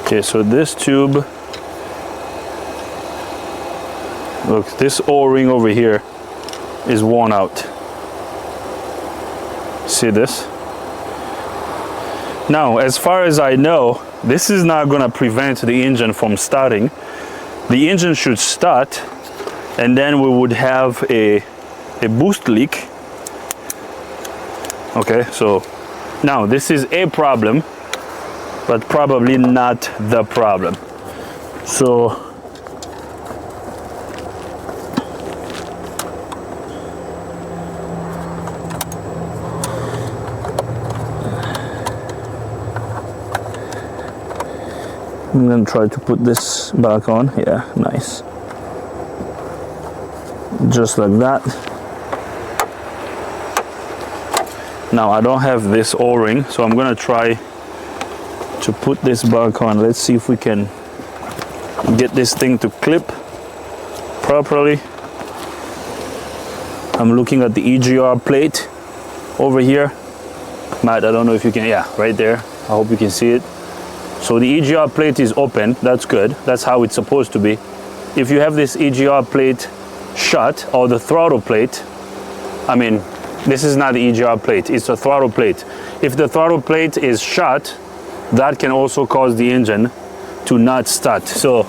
Okay, so this tube, look, this O-ring over here is worn out. See this? Now, as far as I know, this is not gonna prevent the engine from starting. The engine should start, and then we would have a boost leak. Okay, so now this is a problem, but probably not the problem. So I'm gonna try to put this back on. Yeah, nice. Just like that. Now I don't have this O-ring, so I'm gonna try to put this back on. Let's see if we can get this thing to clip properly. I'm looking at the EGR plate over here. Matt, I don't know if you can, yeah, right there. I hope you can see it. So the EGR plate is open. That's good. That's how it's supposed to be. If you have this EGR plate shut, or the throttle plate, I mean, this is not the EGR plate, it's the throttle plate. If the throttle plate is shut, that can also cause the engine to not start. So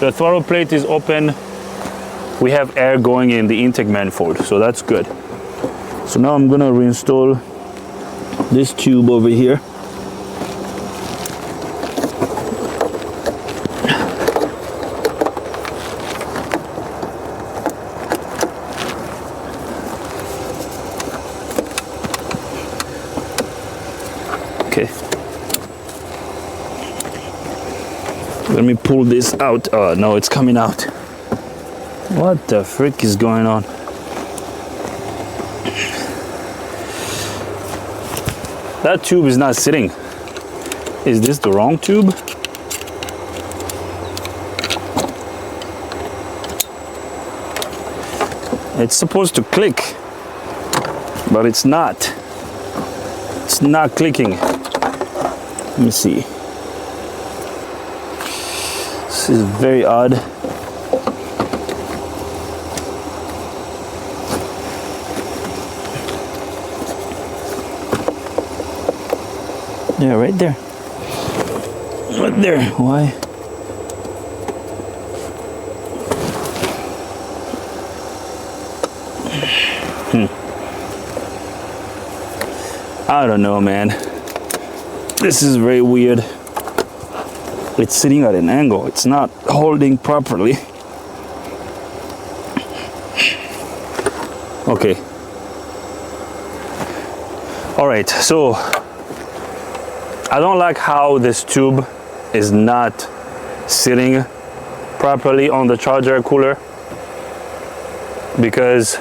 the throttle plate is open. We have air going in the intake manifold, so that's good. So now I'm gonna reinstall this tube over here. Okay. Let me pull this out. Oh no, it's coming out. What the frick is going on? That tube is not sitting. Is this the wrong tube? It's supposed to click, but it's not. It's not clicking. Let me see. This is very odd. Yeah, right there. Right there. Why? I don't know, man. This is very weird. It's sitting at an angle. It's not holding properly. Okay. All right, so I don't like how this tube is not sitting properly on the charger cooler, because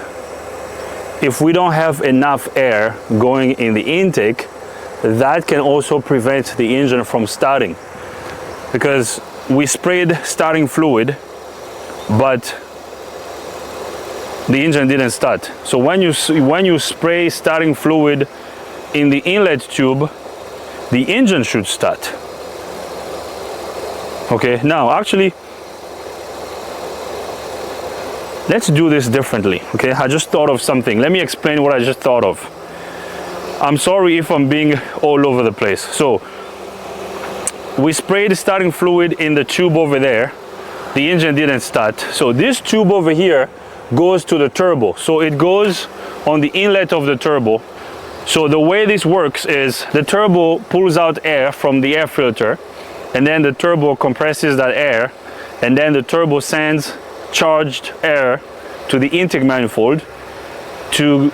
if we don't have enough air going in the intake, that can also prevent the engine from starting, because we sprayed starting fluid, but the engine didn't start. So when you spray starting fluid in the inlet tube, the engine should start. Okay, now actually, let's do this differently. Okay, I just thought of something. Let me explain what I just thought of. I'm sorry if I'm being all over the place. So we sprayed starting fluid in the tube over there. The engine didn't start. So this tube over here goes to the turbo. So it goes on the inlet of the turbo. So the way this works is the turbo pulls out air from the air filter, and then the turbo compresses that air, and then the turbo sends charged air to the intake manifold to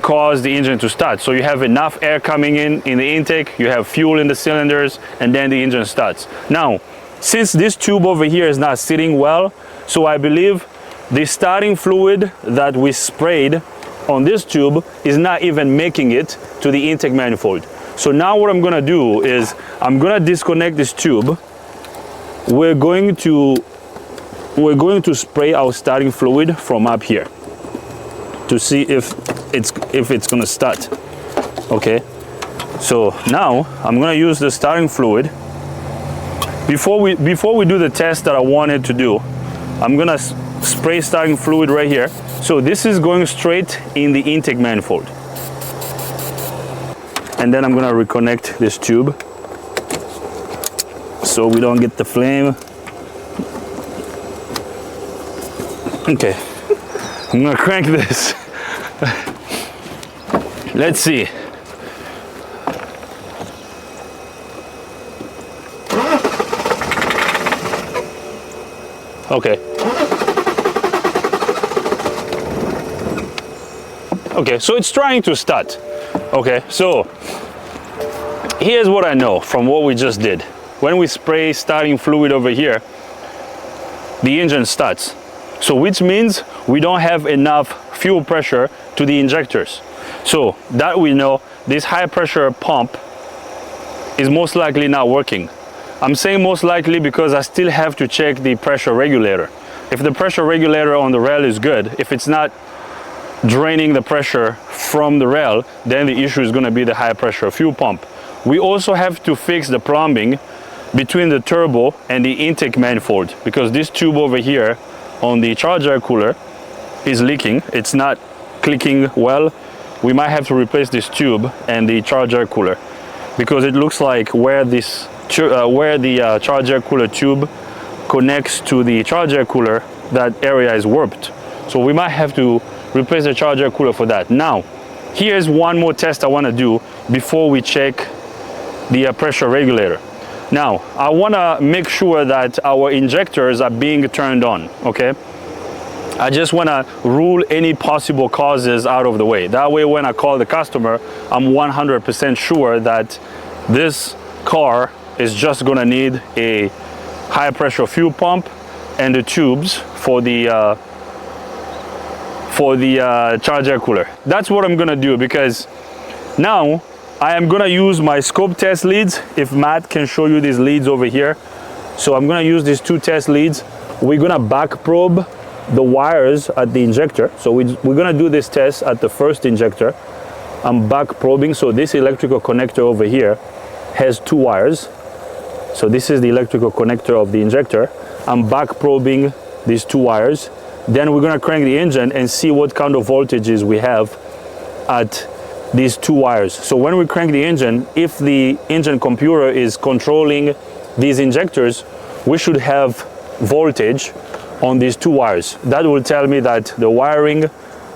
cause the engine to start. So you have enough air coming in the intake, you have fuel in the cylinders, and then the engine starts. Now, since this tube over here is not sitting well, so I believe the starting fluid that we sprayed on this tube is not even making it to the intake manifold. So now what I'm gonna do is I'm gonna disconnect this tube. We're going to spray our starting fluid from up here to see if it's gonna start. Okay, so now I'm gonna use the starting fluid. Before we do the test that I wanted to do, I'm gonna spray starting fluid right here. So this is going straight in the intake manifold, and then I'm gonna reconnect this tube so we don't get the flame. Okay, I'm gonna crank this. Let's see. Okay. Okay, so it's trying to start. Okay, so here's what I know from what we just did. When we spray starting fluid over here, the engine starts. So which means we don't have enough fuel pressure to the injectors. So that we know, this high pressure pump is most likely not working. I'm saying most likely because I still have to check the pressure regulator. If the pressure regulator on the rail is good, if it's not draining the pressure from the rail, then the issue is going to be the high pressure fuel pump. We also have to fix the plumbing between the turbo and the intake manifold, because this tube over here on the charge air cooler is leaking. It's not clicking well. We might have to replace this tube and the charge air cooler, because it looks like where the charge air cooler tube connects to the charge air cooler, that area is warped. So we might have to replace the charge air cooler for that. Now, here's one more test I want to do before we check the pressure regulator. Now, I want to make sure that our injectors are being turned on, okay? I just want to rule any possible causes out of the way. That way, when I call the customer, I'm 100% sure that this car is just going to need a high pressure fuel pump and the tubes for the charge air cooler. That's what I'm going to do, because now I am going to use my scope test leads. If Matt can show you these leads over here. So I'm going to use these two test leads. We're going to back probe the wires at the injector. So we're going to do this test at the first injector. I'm back probing. So this electrical connector over here has two wires. So this is the electrical connector of the injector. I'm back probing these two wires. Then we're going to crank the engine and see what kind of voltages we have at these two wires. So when we crank the engine, if the engine computer is controlling these injectors, we should have voltage on these two wires. That will tell me that the wiring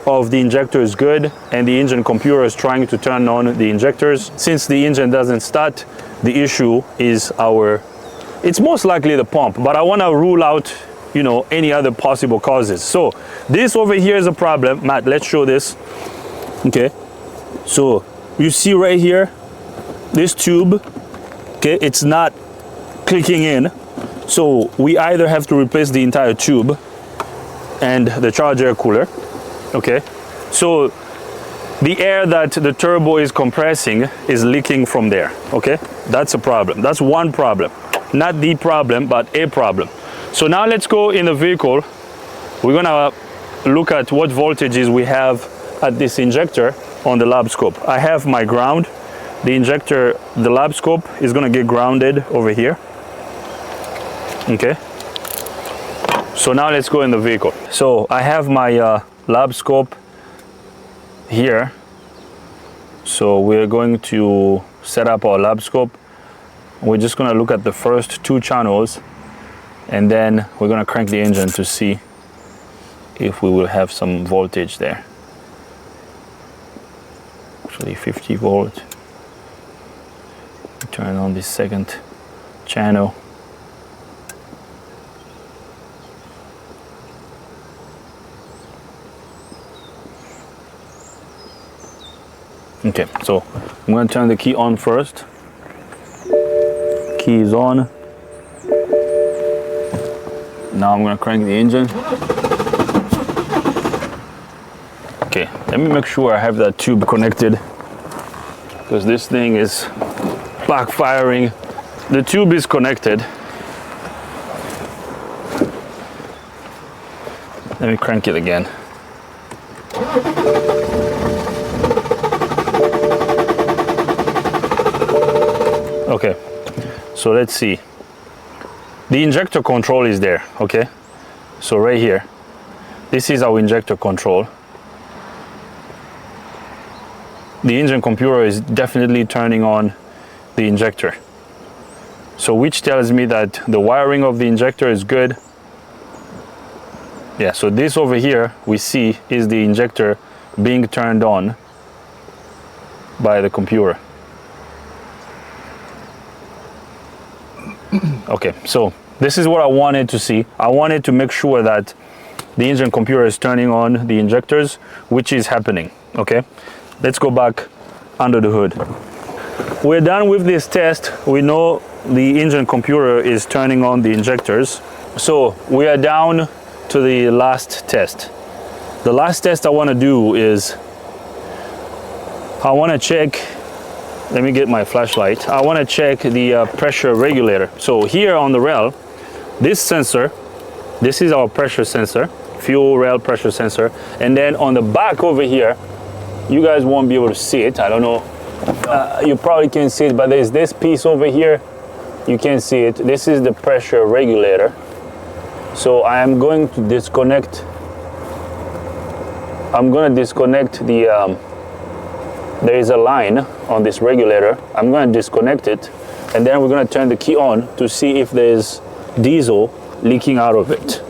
of the injector is good and the engine computer is trying to turn on the injectors. Since the engine doesn't start, the issue is it's most likely the pump, but I want to rule out, you know, any other possible causes. So this over here is a problem. Matt, let's show this. Okay, so you see right here, this tube, okay, it's not clicking in. So we either have to replace the entire tube and the charge air cooler. Okay, so the air that the turbo is compressing is leaking from there. Okay, that's a problem. That's one problem, not the problem, but a problem. So now let's go in the vehicle. We're gonna look at what voltages we have at this injector on the lab scope. I have my ground the injector, the lab scope is gonna get grounded over here. Okay. So now let's go in the vehicle. So I have my lab scope here. So we're going to set up our lab scope. We're just gonna look at the first 2 channels, and then we're gonna crank the engine to see if we will have some voltage there. Actually 50 volt. Turn on the second channel. Okay, so I'm going to turn the key on first. Key is on. Now I'm going to crank the engine. Okay, let me make sure I have that tube connected, because this thing is backfiring. The tube is connected. Let me crank it again. Okay, so let's see. The injector control is there, okay? So right here, this is our injector control. The engine computer is definitely turning on the injector. So which tells me that the wiring of the injector is good. Yeah, so this over here we see is the injector being turned on by the computer. Okay, so this is what I wanted to see. I wanted to make sure that the engine computer is turning on the injectors, which is happening. Okay, let's go back under the hood. We're done with this test. We know the engine computer is turning on the injectors. So we are down to the last test. The last test I want to do is I want to check. Let me get my flashlight. I want to check the pressure regulator. So here on the rail, this sensor, this is our pressure sensor, fuel rail pressure sensor. And then on the back over here, you guys won't be able to see it. I don't know. You probably can see it, but there's this piece over here. You can see it. This is the pressure regulator. So I am going to disconnect. I'm going to disconnect the. There is a line on this regulator. I'm going to disconnect it, and then we're going to turn the key on to see if there's diesel leaking out of it.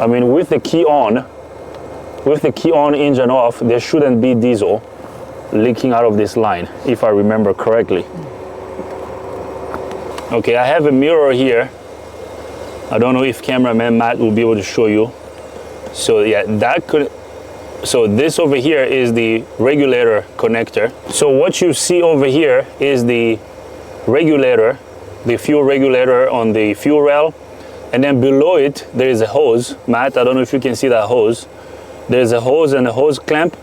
I mean, with the key on, engine off, there shouldn't be diesel leaking out of this line, if I remember correctly. Okay, I have a mirror here. I don't know if cameraman Matt will be able to show you. So yeah, so this over here is the regulator connector. So what you see over here is the regulator, the fuel regulator on the fuel rail. And then below it, there is a hose. Matt, I don't know if you can see that hose. There's a hose and a hose clamp.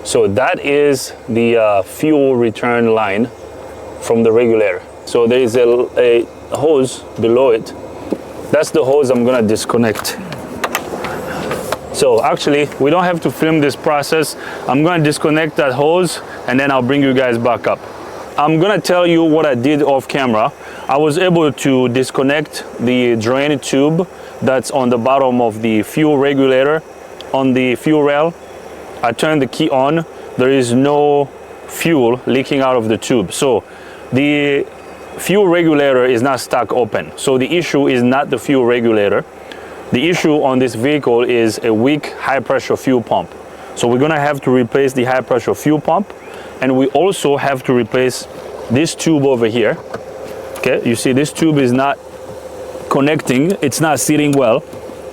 So that is the fuel return line from the regulator. So there is a hose below it. That's the hose I'm gonna disconnect. So actually, we don't have to film this process. I'm gonna disconnect that hose and then I'll bring you guys back up. I'm gonna tell you what I did off camera. I was able to disconnect the drain tube that's on the bottom of the fuel regulator on the fuel rail. I turned the key on. There is no fuel leaking out of the tube. So the fuel regulator is not stuck open. So the issue is not the fuel regulator. The issue on this vehicle is a weak high pressure fuel pump. So we're gonna have to replace the high pressure fuel pump, and we also have to replace this tube over here. Okay, you see this tube is not connecting, it's not sitting well.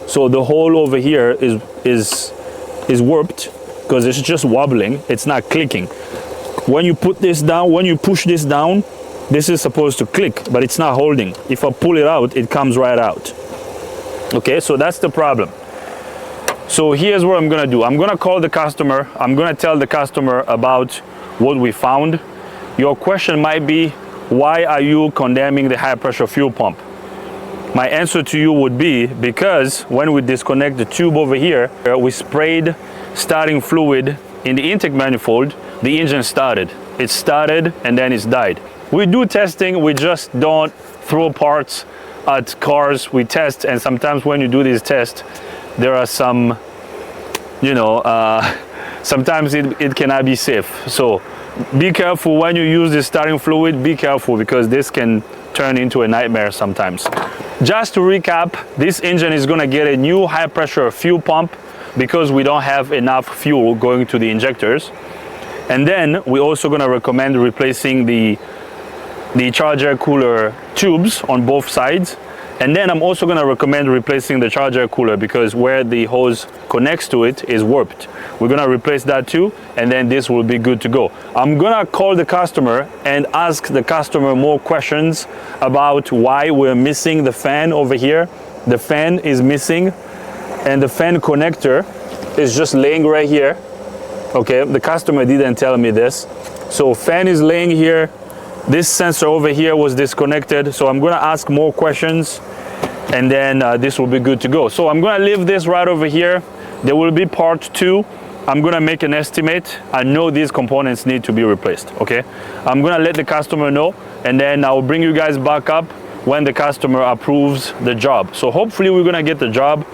So the hole over here is warped because it's just wobbling, it's not clicking. When you put this down, when you push this down, this is supposed to click, but it's not holding. If I pull it out, it comes right out. Okay, so that's the problem. So here's what I'm gonna do. I'm gonna call the customer. I'm gonna tell the customer about what we found. Your question might be, why are you condemning the high pressure fuel pump? My answer to you would be, because when we disconnect the tube over here, we sprayed starting fluid in the intake manifold, the engine started. It started and then it's died. We do testing, we just don't throw parts at cars. We test, and sometimes when you do these tests, there are some, sometimes it cannot be safe. So be careful when you use this starting fluid, be careful, because this can turn into a nightmare sometimes. Just to recap, this engine is gonna get a new high pressure fuel pump because we don't have enough fuel going to the injectors. And then we're also gonna recommend replacing the charger cooler tubes on both sides. And then I'm also gonna recommend replacing the charger cooler because where the hose connects to it is warped. We're gonna replace that too, and then this will be good to go. I'm gonna call the customer and ask the customer more questions about why we're missing the fan over here. The fan is missing, and the fan connector is just laying right here. Okay, the customer didn't tell me this. So fan is laying here. This sensor over here was disconnected. So I'm gonna ask more questions, and then this will be good to go. So I'm gonna leave this right over here. There will be part 2. I'm gonna make an estimate. I know these components need to be replaced, okay? I'm gonna let the customer know, and then I'll bring you guys back up when the customer approves the job. So hopefully we're gonna get the job.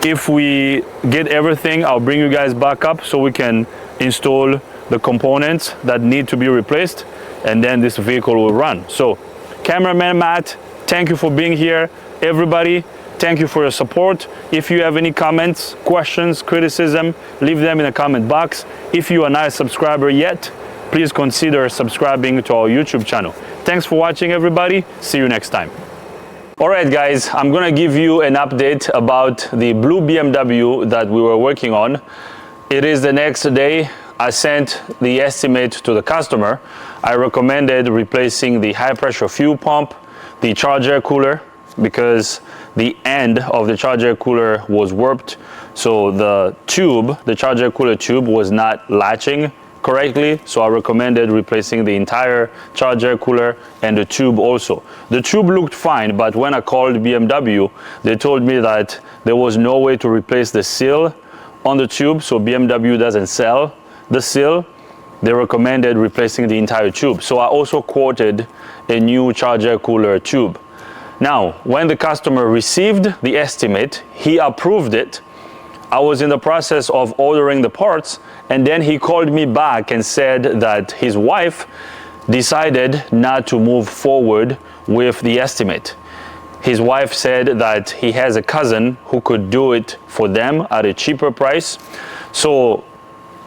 If we get everything, I'll bring you guys back up so we can install the components that need to be replaced, and then this vehicle will run. So cameraman Matt, thank you for being here. Everybody, thank you for your support. If you have any comments, questions, criticism, leave them in the comment box. If you are not a subscriber yet, please consider subscribing to our YouTube channel. Thanks for watching, everybody. See you next time. All right, guys, I'm gonna give you an update about the blue BMW that we were working on. It is the next day. I sent the estimate to the customer. I recommended replacing the high pressure fuel pump, the charger cooler, because the end of the charger cooler was warped. So the tube, the charger cooler tube, was not latching correctly. So I recommended replacing the entire charger cooler and the tube also. The tube looked fine, but when I called BMW, they told me that there was no way to replace the seal on the tube. So BMW doesn't sell the seal. They recommended replacing the entire tube. So I also quoted a new charger cooler tube. Now, when the customer received the estimate, he approved it. I was in the process of ordering the parts, and then he called me back and said that his wife decided not to move forward with the estimate. His wife said that he has a cousin who could do it for them at a cheaper price. So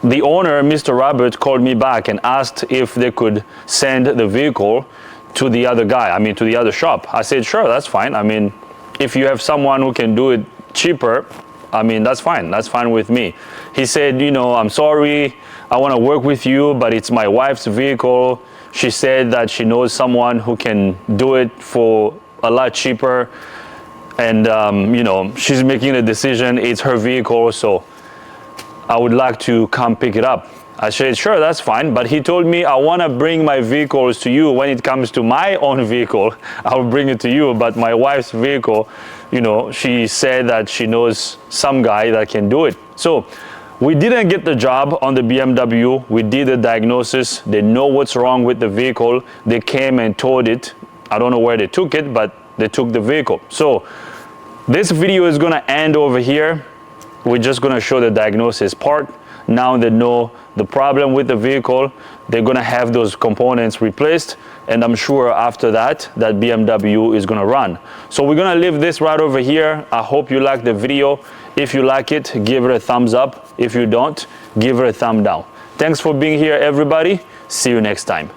the owner, Mr. Robert, called me back and asked if they could send the vehicle to the other guy, to the other shop. I said, sure, that's fine. If you have someone who can do it cheaper, that's fine with me. He said, I'm sorry, I want to work with you, but it's my wife's vehicle. She said that she knows someone who can do it for a lot cheaper. And, she's making a decision. It's her vehicle, so I would like to come pick it up. I said, sure, that's fine. But he told me, I want to bring my vehicles to you. When it comes to my own vehicle, I'll bring it to you. But my wife's vehicle, she said that she knows some guy that can do it. So we didn't get the job on the BMW. We did a diagnosis. They know what's wrong with the vehicle. They came and towed it. I don't know where they took it, but they took the vehicle. So this video is going to end over here. We're just going to show the diagnosis part. Now they know the problem with the vehicle. They're going to have those components replaced, and I'm sure after that BMW is going to run. So we're going to leave this right over here. I hope you like the video. If you like it, give it a thumbs up. If you don't, give it a thumb down. Thanks for being here, everybody. See you next time.